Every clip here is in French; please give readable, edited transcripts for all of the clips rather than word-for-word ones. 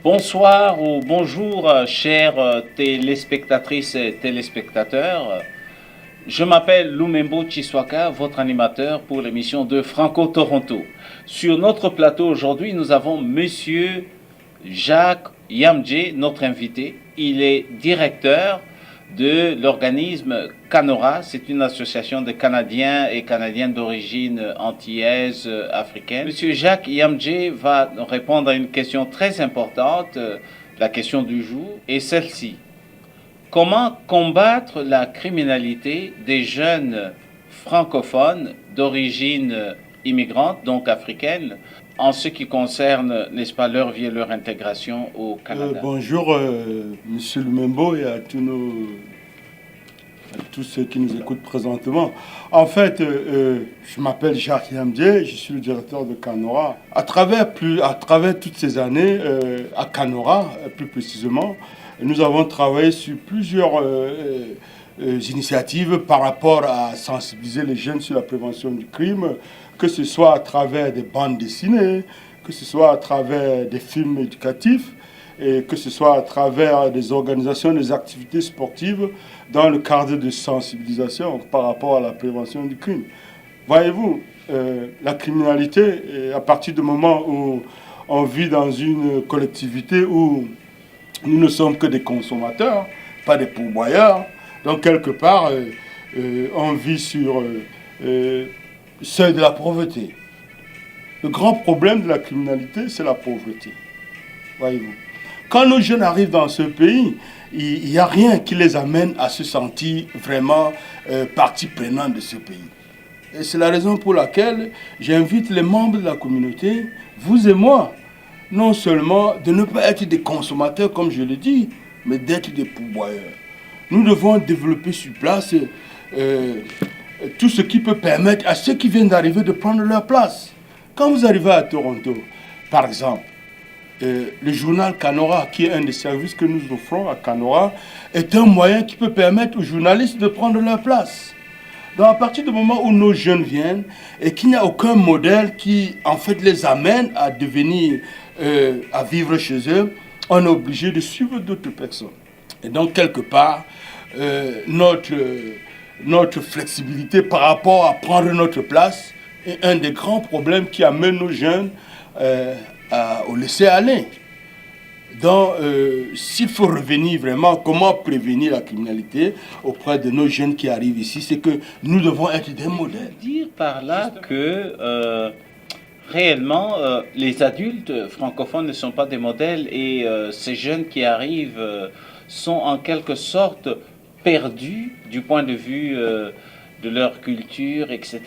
Bonsoir ou bonjour, chers téléspectatrices et téléspectateurs. Je m'appelle Lumembo Chiswaka, votre animateur pour l'émission de Franco Toronto. Sur notre plateau aujourd'hui, nous avons Monsieur Jacques Yamdje, notre invité. Il est directeur de l'organisme Canora. C'est une association de Canadiens et Canadiennes d'origine antillaise africaine. Monsieur Jacques Yamdje va répondre à une question très importante, la question du jour, et celle-ci. Comment combattre la criminalité des jeunes francophones d'origine immigrante, donc africaine, en ce qui concerne, n'est-ce pas, leur vie et leur intégration au Canada? Bonjour, Monsieur Lumembo et à tous ceux qui nous écoutent présentement. En fait, je m'appelle Jacques Yamdje, je suis le directeur de Canora. À travers toutes ces années, à Canora, plus précisément, nous avons travaillé sur plusieurs initiatives par rapport à sensibiliser les jeunes sur la prévention du crime, que ce soit à travers des bandes dessinées, que ce soit à travers des films éducatifs, et que ce soit à travers des organisations, des activités sportives dans le cadre de sensibilisation par rapport à la prévention du crime. Voyez-vous, la criminalité, à partir du moment où on vit dans une collectivité où nous ne sommes que des consommateurs, pas des pourvoyeurs, donc quelque part, on vit sur le seuil de la pauvreté. Le grand problème de la criminalité, c'est la pauvreté. Voyez-vous. Quand nos jeunes arrivent dans ce pays, il n'y a rien qui les amène à se sentir vraiment partie prenante de ce pays. Et c'est la raison pour laquelle j'invite les membres de la communauté, vous et moi, non seulement de ne pas être des consommateurs, comme je le dis, mais d'être des pourvoyeurs. Nous devons développer sur place tout ce qui peut permettre à ceux qui viennent d'arriver de prendre leur place. Quand vous arrivez à Toronto, par exemple, le journal Canora, qui est un des services que nous offrons à Canora, est un moyen qui peut permettre aux journalistes de prendre leur place. Donc à partir du moment où nos jeunes viennent et qu'il n'y a aucun modèle qui en fait les amène à devenir, à vivre chez eux, on est obligé de suivre d'autres personnes. Et donc quelque part, notre flexibilité par rapport à prendre notre place est un des grands problèmes qui amène nos jeunes au laisser aller. Donc, s'il faut revenir vraiment, comment prévenir la criminalité auprès de nos jeunes qui arrivent ici, c'est que nous devons être des modèles. Dire par là que réellement, les adultes francophones ne sont pas des modèles et ces jeunes qui arrivent sont en quelque sorte perdus du point de vue de leur culture, etc.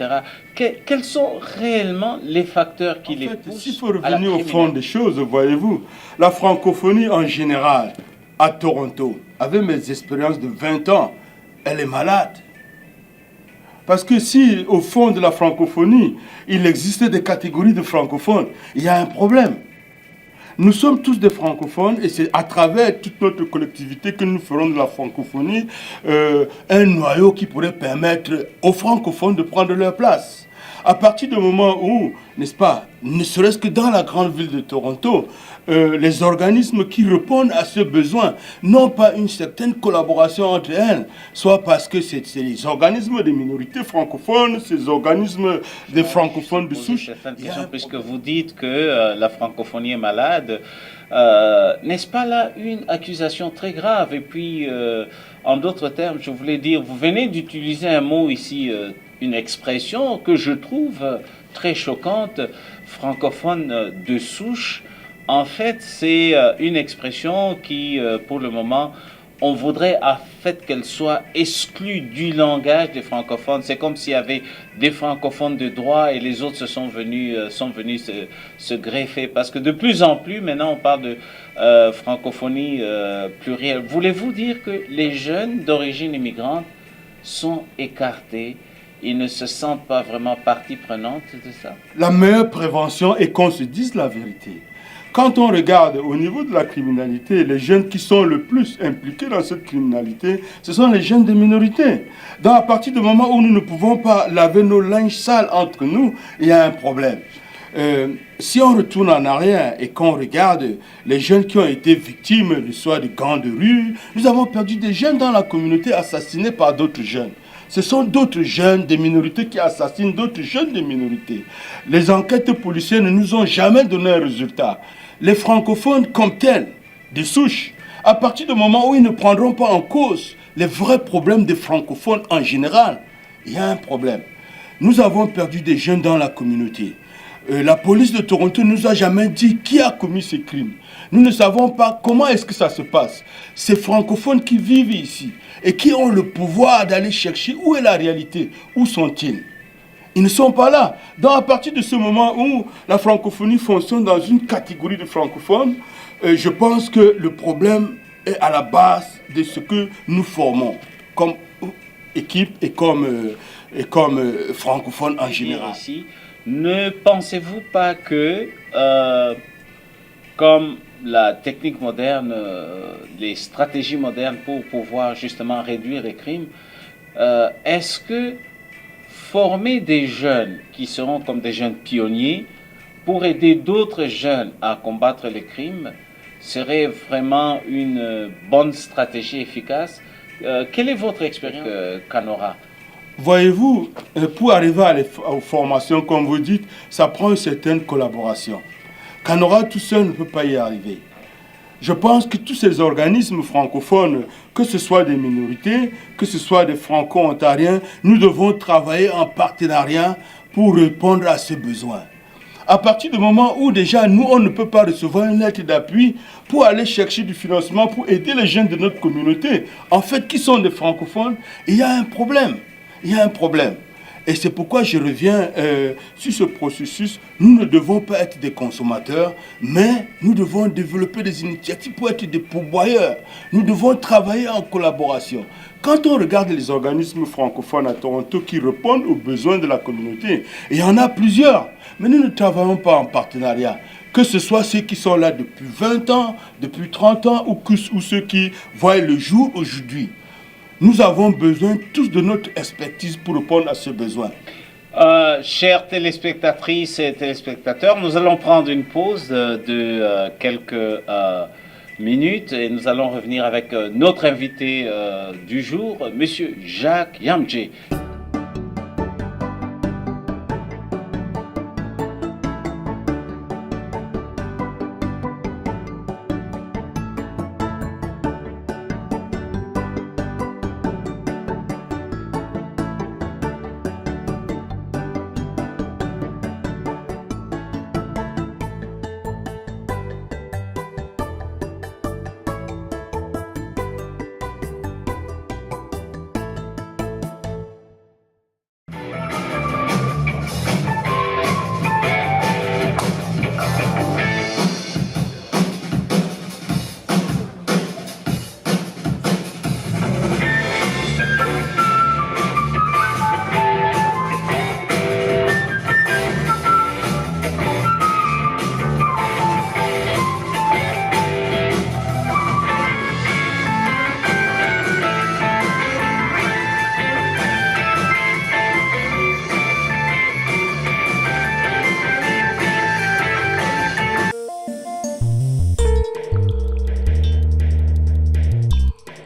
Quels sont réellement les facteurs qui les poussent s'il faut revenir au fond des choses, voyez-vous, la francophonie en général, à Toronto, avec mes expériences de 20 ans, elle est malade. Parce que si, au fond de la francophonie, il existait des catégories de francophones, il y a un problème. Nous sommes tous des francophones et c'est à travers toute notre collectivité que nous ferons de la francophonie un noyau qui pourrait permettre aux francophones de prendre leur place. À partir du moment où, n'est-ce pas, ne serait-ce que dans la grande ville de Toronto, les organismes qui répondent à ce besoin n'ont pas une certaine collaboration entre elles, soit parce que c'est les organismes des minorités francophones, ces organismes des francophones de souche. Puisque vous dites que la francophonie est malade, n'est-ce pas là une accusation très grave? Et puis, en d'autres termes, je voulais dire, vous venez d'utiliser un mot ici, une expression que je trouve très choquante, francophone de souche. En fait, c'est une expression qui, pour le moment, on voudrait en fait qu'elle soit exclue du langage des francophones. C'est comme s'il y avait des francophones de droit et les autres sont venus se greffer. Parce que de plus en plus, maintenant, on parle de francophonie plurielle. Voulez-vous dire que les jeunes d'origine immigrante sont écartés? Ils ne se sentent pas vraiment partie prenante de ça? La meilleure prévention est qu'on se dise la vérité. Quand on regarde au niveau de la criminalité, les jeunes qui sont le plus impliqués dans cette criminalité, ce sont les jeunes des minorités. Donc à partir du moment où nous ne pouvons pas laver nos linges sales entre nous, il y a un problème. Si on retourne en arrière et qu'on regarde les jeunes qui ont été victimes, soit de gangs de rue, nous avons perdu des jeunes dans la communauté assassinés par d'autres jeunes. Ce sont d'autres jeunes des minorités qui assassinent d'autres jeunes des minorités. Les enquêtes policières ne nous ont jamais donné un résultat. Les francophones comme tels, des souches, à partir du moment où ils ne prendront pas en cause les vrais problèmes des francophones en général, il y a un problème. Nous avons perdu des jeunes dans la communauté. La police de Toronto ne nous a jamais dit qui a commis ces crimes. Nous ne savons pas comment est-ce que ça se passe. Ces francophones qui vivent ici et qui ont le pouvoir d'aller chercher où est la réalité, où sont-ils? Ils ne sont pas là. Donc à partir de ce moment où la francophonie fonctionne dans une catégorie de francophones, je pense que le problème est à la base de ce que nous formons comme équipe et comme francophones en général. Ici, ne pensez-vous pas que, comme la technique moderne, les stratégies modernes pour pouvoir justement réduire les crimes, est-ce que former des jeunes qui seront comme des jeunes pionniers pour aider d'autres jeunes à combattre les crimes serait vraiment une bonne stratégie efficace? Quelle est votre expérience, Kanora? Voyez-vous, pour arriver aux formations, comme vous dites, ça prend une certaine collaboration. Kanora tout seul ne peut pas y arriver. Je pense que tous ces organismes francophones, que ce soit des minorités, que ce soit des franco-ontariens, nous devons travailler en partenariat pour répondre à ces besoins. À partir du moment où déjà nous, on ne peut pas recevoir une lettre d'appui pour aller chercher du financement pour aider les jeunes de notre communauté, en fait, qui sont des francophones, il y a un problème. Il y a un problème. Et c'est pourquoi je reviens sur ce processus. Nous ne devons pas être des consommateurs, mais nous devons développer des initiatives pour être des pourvoyeurs. Nous devons travailler en collaboration. Quand on regarde les organismes francophones à Toronto qui répondent aux besoins de la communauté, il y en a plusieurs, mais nous ne travaillons pas en partenariat. Que ce soit ceux qui sont là depuis 20 ans, depuis 30 ans, ou ceux qui voient le jour aujourd'hui. Nous avons besoin tous de notre expertise pour répondre à ce besoin. Chères téléspectatrices et téléspectateurs, nous allons prendre une pause de quelques minutes et nous allons revenir avec notre invité du jour, Monsieur Jacques Yamdje.